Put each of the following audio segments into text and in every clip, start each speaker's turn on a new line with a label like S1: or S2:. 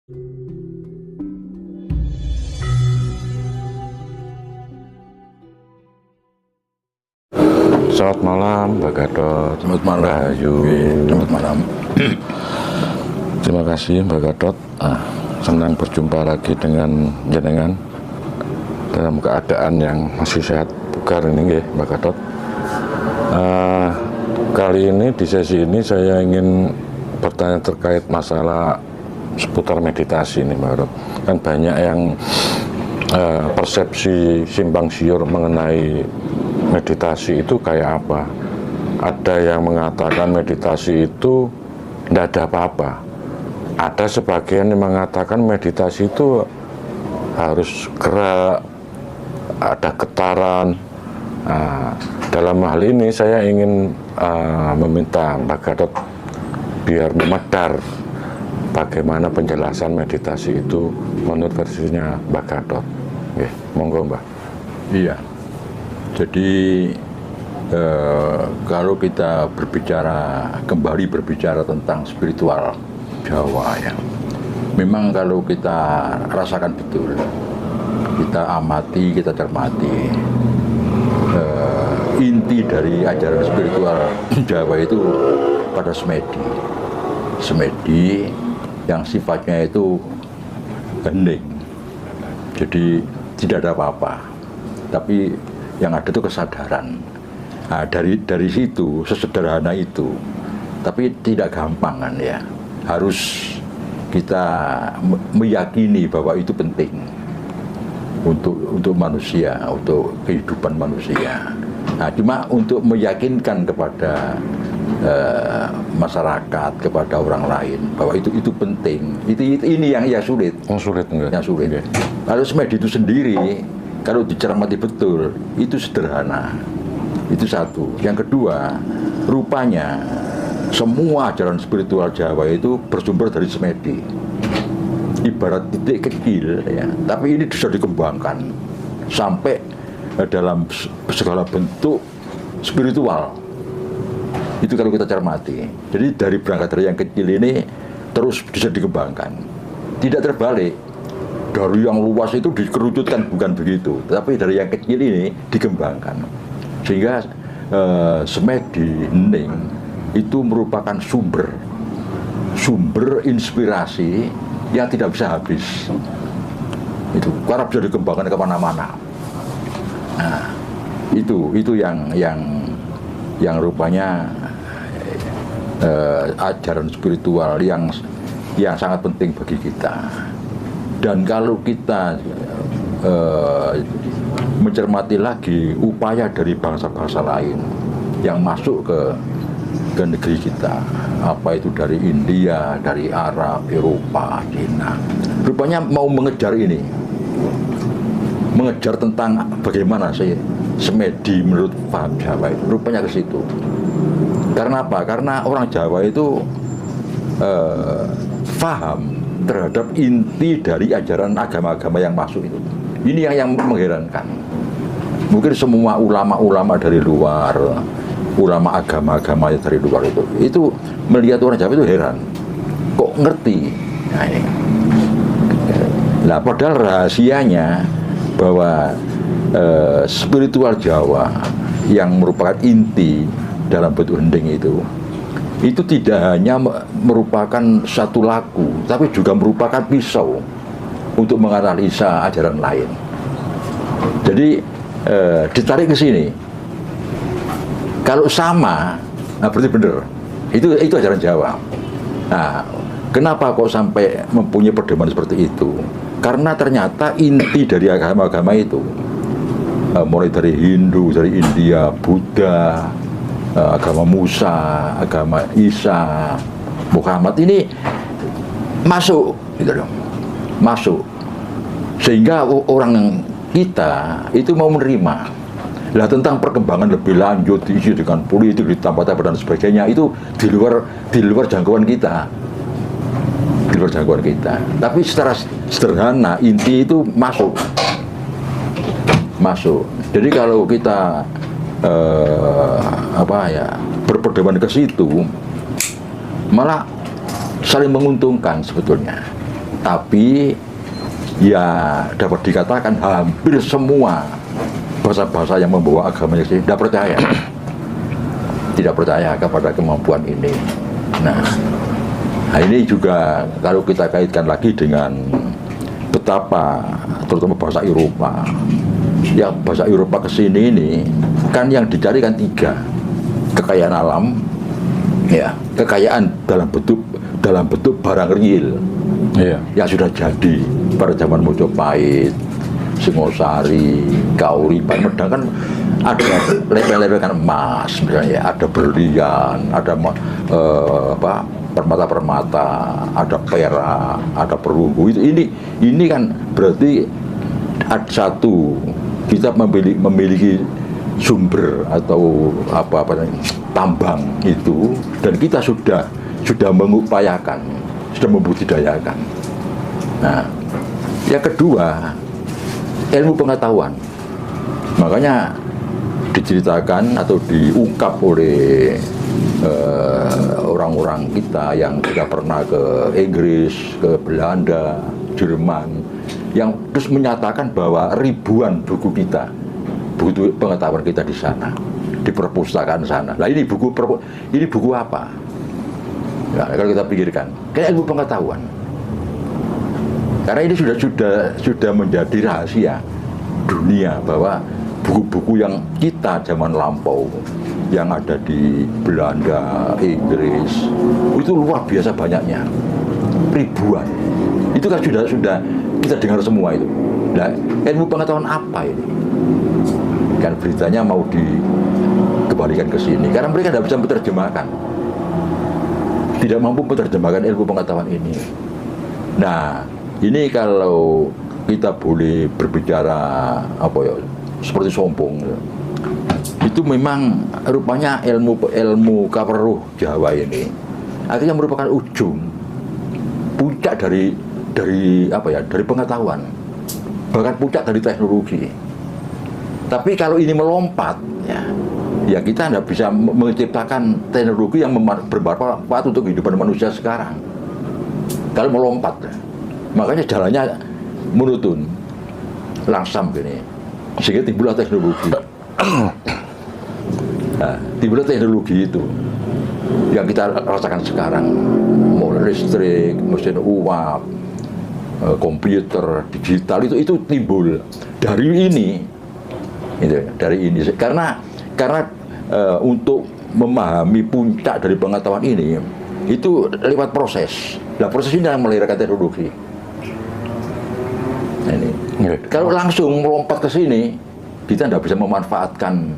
S1: Selamat malam, Mbak Gatot.
S2: Selamat malam.
S1: Rahayu.
S2: Selamat malam.
S1: Terima kasih, Mbak Gatot. Senang berjumpa lagi dengan jenengan dalam keadaan yang masih sehat bugar ini, Mbak Gatot. Kali ini di sesi ini saya ingin bertanya terkait masalah seputar meditasi ini, Mbak Gatot. Kan banyak yang persepsi simpang siur mengenai meditasi itu kayak apa. Ada yang mengatakan meditasi itu tidak ada apa-apa. Ada sebagian yang mengatakan meditasi itu harus gerak, ada getaran. Dalam hal ini saya ingin meminta Mbak Gatot biar memedar bagaimana penjelasan meditasi itu menurut versinya Mbak Gatot. Monggo, Mbak.
S2: Iya. Jadi kalau kita kembali berbicara tentang spiritual Jawa ya, memang kalau kita rasakan betul, kita amati, kita cermati, inti dari ajaran spiritual Jawa itu pada semedi yang sifatnya itu hening. Jadi tidak ada apa-apa, tapi yang ada itu kesadaran. Nah, dari situ, sesederhana itu, tapi tidak gampang kan ya. Harus kita meyakini bahwa itu penting untuk manusia, untuk kehidupan manusia. Nah, cuma untuk meyakinkan kepada masyarakat, kepada orang lain bahwa itu penting. Ini yang sulit.
S1: Sulit enggak?
S2: Yang sulit.
S1: Okay.
S2: Lalu semedi itu sendiri, kalau dicermati betul, itu sederhana. Itu satu. Yang kedua, rupanya semua ajaran spiritual Jawa itu bersumber dari semedi. Ibarat titik kecil, ya. Tapi ini bisa dikembangkan sampai dalam segala bentuk spiritual. Itu kalau kita cermati. Jadi berangkat dari yang kecil ini terus bisa dikembangkan. Tidak terbalik. Dari yang luas itu dikerucutkan, bukan begitu, tapi dari yang kecil ini dikembangkan sehingga semedi hening itu merupakan sumber inspirasi yang tidak bisa habis. Itu karena bisa dikembangkan kemana-mana. Nah, itu yang rupanya ajaran spiritual yang sangat penting bagi kita. Dan kalau kita mencermati lagi upaya dari bangsa-bangsa lain yang masuk ke negeri kita, apa itu dari India, dari Arab, Eropa, Cina, rupanya mau mengejar ini, mengejar tentang bagaimana sih semedi menurut paham Jawa itu, rupanya ke situ. Karena apa? Karena orang Jawa itu paham terhadap inti dari ajaran agama-agama yang masuk itu. Ini yang mengherankan. Mungkin semua ulama-ulama dari luar, ulama agama-agama dari luar itu melihat orang Jawa itu heran. Kok ngerti? Nah, ini. Nah, padahal rahasianya bahwa spiritual Jawa yang merupakan inti dalam bentuk hening itu tidak hanya merupakan satu laku, tapi juga merupakan pisau untuk menganalisa ajaran lain. Jadi ditarik ke sini. Kalau sama, nah berarti benar. Itu ajaran Jawa. Nah, kenapa kok sampai mempunyai pedoman seperti itu? Karena ternyata inti dari agama-agama itu, mulai dari Hindu, dari India, Buddha, agama Musa, agama Isa, Muhammad ini masuk, gitu dong, masuk, sehingga orang kita itu mau menerima. Lah tentang perkembangan lebih lanjut diisi dengan politik ditambah-tambah dan sebagainya itu di luar jangkauan kita, Tapi secara sederhana inti itu masuk. Jadi kalau kita berpedoman ke situ, malah saling menguntungkan sebetulnya. Tapi ya dapat dikatakan hampir semua bahasa-bahasa yang membawa agamanya sendiri tidak percaya kepada kemampuan ini. Nah ini juga kalau kita kaitkan lagi dengan betapa terutama bahasa Eropa, ya bahasa Eropa kesini ini kan yang dicari kan 3, kekayaan alam, ya kekayaan dalam bentuk barang real, yang sudah jadi pada zaman Mojopahit, Singosari, Kauripan, Medang kan ada level-level kan emas, misalnya, ada berlian, ada permata-permata, ada perak, ada perunggu. Ini kan berarti ada satu, kita memiliki sumber atau tambang itu, dan kita sudah mengupayakan, sudah membudidayakan. Nah, yang kedua, ilmu pengetahuan. Makanya diceritakan atau diungkap oleh orang-orang kita yang sudah pernah ke Inggris, ke Belanda, Jerman, yang terus menyatakan bahwa ribuan buku pengetahuan kita di sana, di perpustakaan sana. Nah ini buku apa? Nah, kalau kita pikirkan, kayak ilmu pengetahuan. Karena ini sudah menjadi rahasia dunia bahwa buku-buku yang kita zaman lampau yang ada di Belanda, Inggris itu luar biasa banyaknya, ribuan. Itu kan sudah kita dengar semua itu. Nah, ilmu pengetahuan apa ini? Kan beritanya mau dikembalikan ke sini karena mereka tidak bisa menerjemahkan, tidak mampu menerjemahkan ilmu pengetahuan ini. Nah, ini kalau kita boleh berbicara seperti sombong, itu memang rupanya ilmu kaperuh Jawa ini akhirnya merupakan ujung puncak dari pengetahuan, bahkan puncak dari teknologi. Tapi kalau ini melompat, ya kita tidak bisa menciptakan teknologi yang bermanfaat untuk kehidupan manusia sekarang. Kalau melompat, makanya jalannya monoton, langsam gini, sehingga timbullah teknologi. Nah, timbullah teknologi itu yang kita rasakan sekarang, mulai listrik, mesin uap, komputer, digital itu timbul dari ini, karena untuk memahami puncak dari pengetahuan ini itu lewat proses. Nah, proses ini yang melahirkan teknologi. Nah, ini. Kalau langsung melompat ke sini, kita tidak bisa memanfaatkan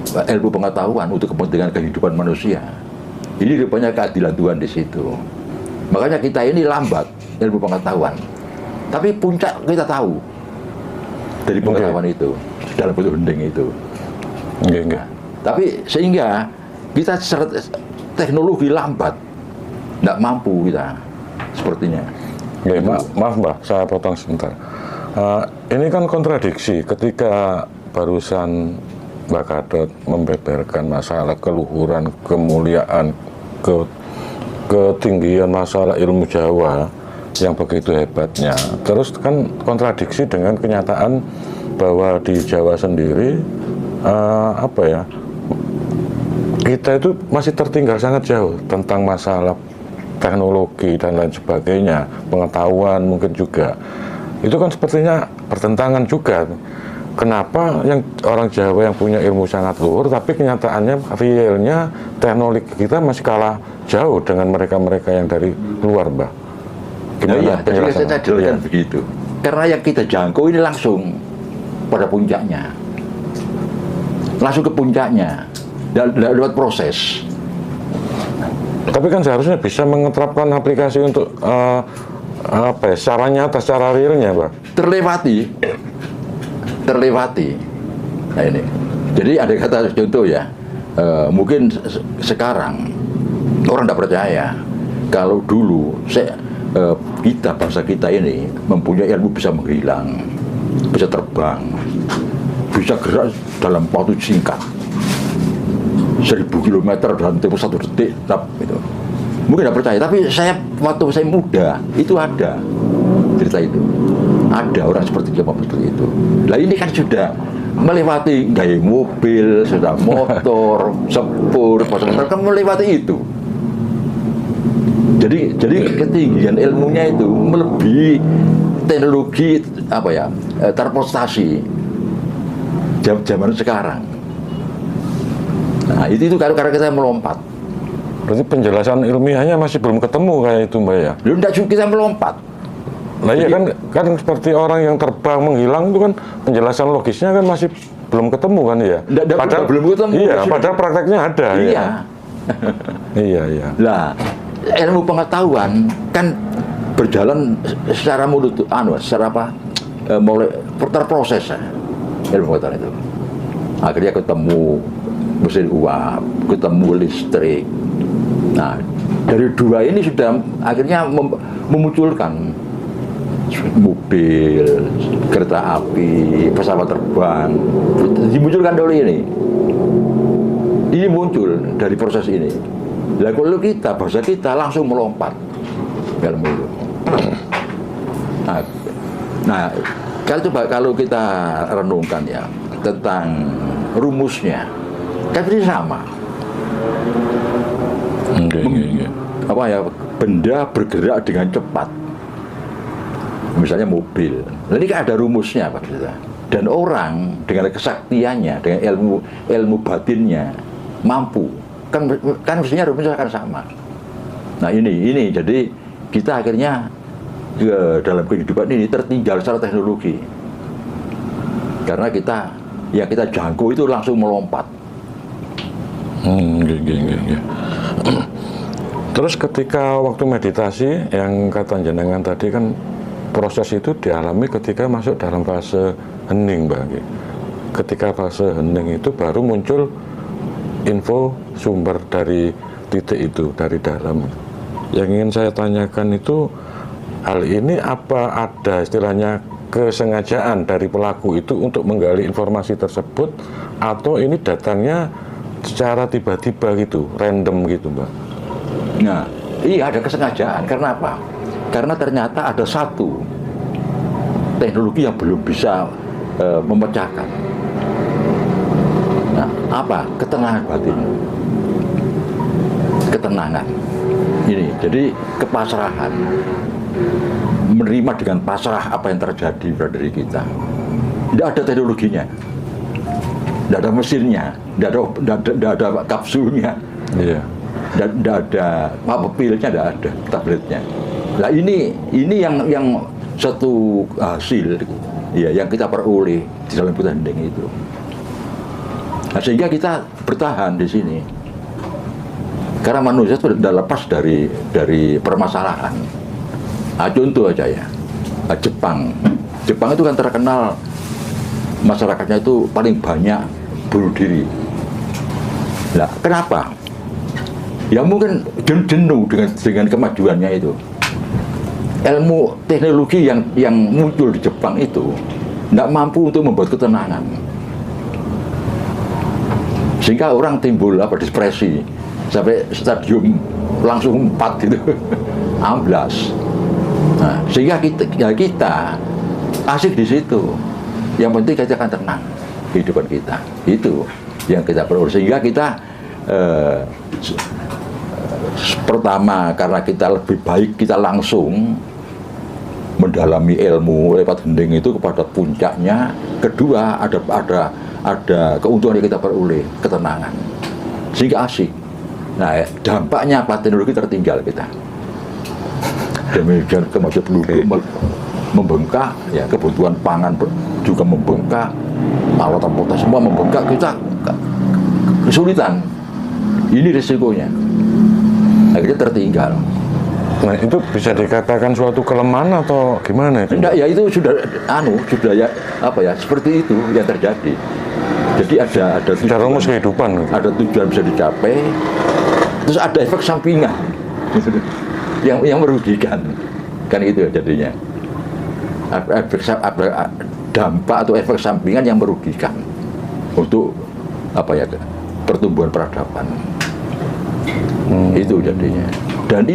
S2: ilmu pengetahuan untuk kepentingan kehidupan manusia. Ini rupanya keadilan Tuhan di situ. Makanya kita ini lambat ilmu pengetahuan. Tapi puncak kita tahu dari pengetahuan itu dalam bentuk hening itu.
S1: Enggak.
S2: Tapi sehingga kita secara teknologi lambat, tidak mampu kita sepertinya.
S1: Maaf Mbak, saya potong sebentar. Ini kan kontradiksi ketika barusan Mbak Gatot membeberkan masalah keluhuran, kemuliaan, ketinggian masalah ilmu Jawa yang begitu hebatnya. Terus kan kontradiksi dengan kenyataan bahwa di Jawa sendiri kita itu masih tertinggal sangat jauh tentang masalah teknologi dan lain sebagainya, pengetahuan mungkin juga. Itu kan sepertinya bertentangan juga. Kenapa yang orang Jawa yang punya ilmu sangat luhur, tapi kenyataannya realnya teknologi kita masih kalah jauh dengan mereka-mereka yang dari luar, Mbak?
S2: Gimana? Jadi saya jelaskan begitu. Karena yang kita jangkau ini langsung pada puncaknya, langsung ke puncaknya, lewat proses.
S1: Tapi kan seharusnya bisa mengeterapkan aplikasi untuk secara nyata, secara realnya, Pak. Terlewati. Nah ini. Jadi ada kata contoh ya, mungkin sekarang orang tidak percaya kalau dulu bangsa kita ini mempunyai ilmu bisa menghilang, bisa terbang, bisa gerak dalam waktu singkat, 1000 km dalam tempo 1 detik, gitu.
S2: Mungkin tidak percaya, tapi saya waktu saya muda itu ada cerita itu. Ada orang seperti itu. Lah ini kan sudah melewati gaya mobil, sudah motor, sepur, kan melewati itu. Jadi ketinggian ilmunya itu melebihi teknologi transportasi zaman sekarang. Nah itu karena kita melompat.
S1: Berarti penjelasan ilmiahnya masih belum ketemu kayak itu Mbak ya?
S2: Belum, tidak kita melompat.
S1: Nah iya kan seperti orang yang terbang menghilang itu kan penjelasan logisnya kan masih belum ketemu kan ya?
S2: Padahal belum ketemu.
S1: Iya, padahal prakteknya ada.
S2: Iya.
S1: Ya? Iya.
S2: Lah, ilmu pengetahuan kan berjalan secara mulai terproses ilmu pengetahuan itu. Akhirnya ketemu mesin uap, ketemu listrik. Nah, dari dua ini sudah akhirnya memunculkan mobil, kereta api, pesawat terbang, dimunculkan dulu ini. Ini muncul dari proses ini. Lah kalau bahasa kita langsung melompat ilmu itu. Nah, kalau kita renungkan ya tentang rumusnya, kan ini sama. Benda bergerak dengan cepat. Misalnya mobil. Ini kan ada rumusnya Pak. Dan orang dengan kesaktiannya, dengan ilmu batinnya mampu. Kan mestinya rumusnya akan sama. Nah ini jadi kita akhirnya dalam kehidupan ini tertinggal secara teknologi. Karena yang kita jangkau itu langsung melompat.
S1: Terus ketika waktu meditasi yang kata jenengan tadi kan proses itu dialami ketika masuk dalam fase hening Mbak. Ketika fase hening itu baru muncul info sumber dari titik itu dari dalam. Yang ingin saya tanyakan itu hal ini apa ada istilahnya kesengajaan dari pelaku itu untuk menggali informasi tersebut atau ini datangnya secara tiba-tiba gitu, random gitu Mbak?
S2: Nah, iya ada kesengajaan. Karena apa? Karena ternyata ada satu teknologi yang belum bisa memecahkan. Nah, apa? Ketenangan batin. Ketenangan. Ini, jadi kepasrahan. Menerima dengan pasrah apa yang terjadi pada diri kita. Tidak ada teknologinya. Tidak ada mesinnya. Tidak ada kapsulnya.
S1: Iya.
S2: Tidak ada pilnya, tidak ada tabletnya. Nah ini yang satu hasil ya yang kita peroleh di dalam hening itu. Nah, sehingga kita bertahan di sini. Karena manusia itu sudah lepas dari permasalahan. Nah, contoh aja ya, Jepang itu kan terkenal masyarakatnya itu paling banyak bunuh diri. Nah, kenapa? Ya mungkin jenuh dengan kemajuannya itu. Ilmu teknologi yang muncul di Jepang itu tidak mampu untuk membuat ketenangan. Sehingga orang timbul depresi sampai stadium langsung 4 gitu. Amblas. Nah, sehingga kita asik di situ. Yang penting kita akan tenang kehidupan kita. Itu yang kita perlu. Sehingga kita pertama karena kita lebih baik kita langsung mendalami ilmu lewat hening itu kepada puncaknya. Kedua ada keuntungan yang kita peroleh, ketenangan, sehingga asik. Nah dampaknya apa? Teknologi tertinggal kita. Demikian kemajuan penduduk membengkak, ya kebutuhan pangan juga membengkak, alat transportasi semua membengkak, kita kesulitan. Ini risikonya. Akhirnya tertinggal.
S1: Nah itu bisa dikatakan suatu kelemahan atau gimana itu?
S2: Enggak, ya itu sudah seperti itu yang terjadi. Jadi ada
S1: secara rumus kehidupan gitu.
S2: Ada tujuan bisa dicapai, terus ada efek sampingan yang merugikan, kan itu jadinya. Dampak atau efek sampingan yang merugikan untuk pertumbuhan peradaban. Itu jadinya.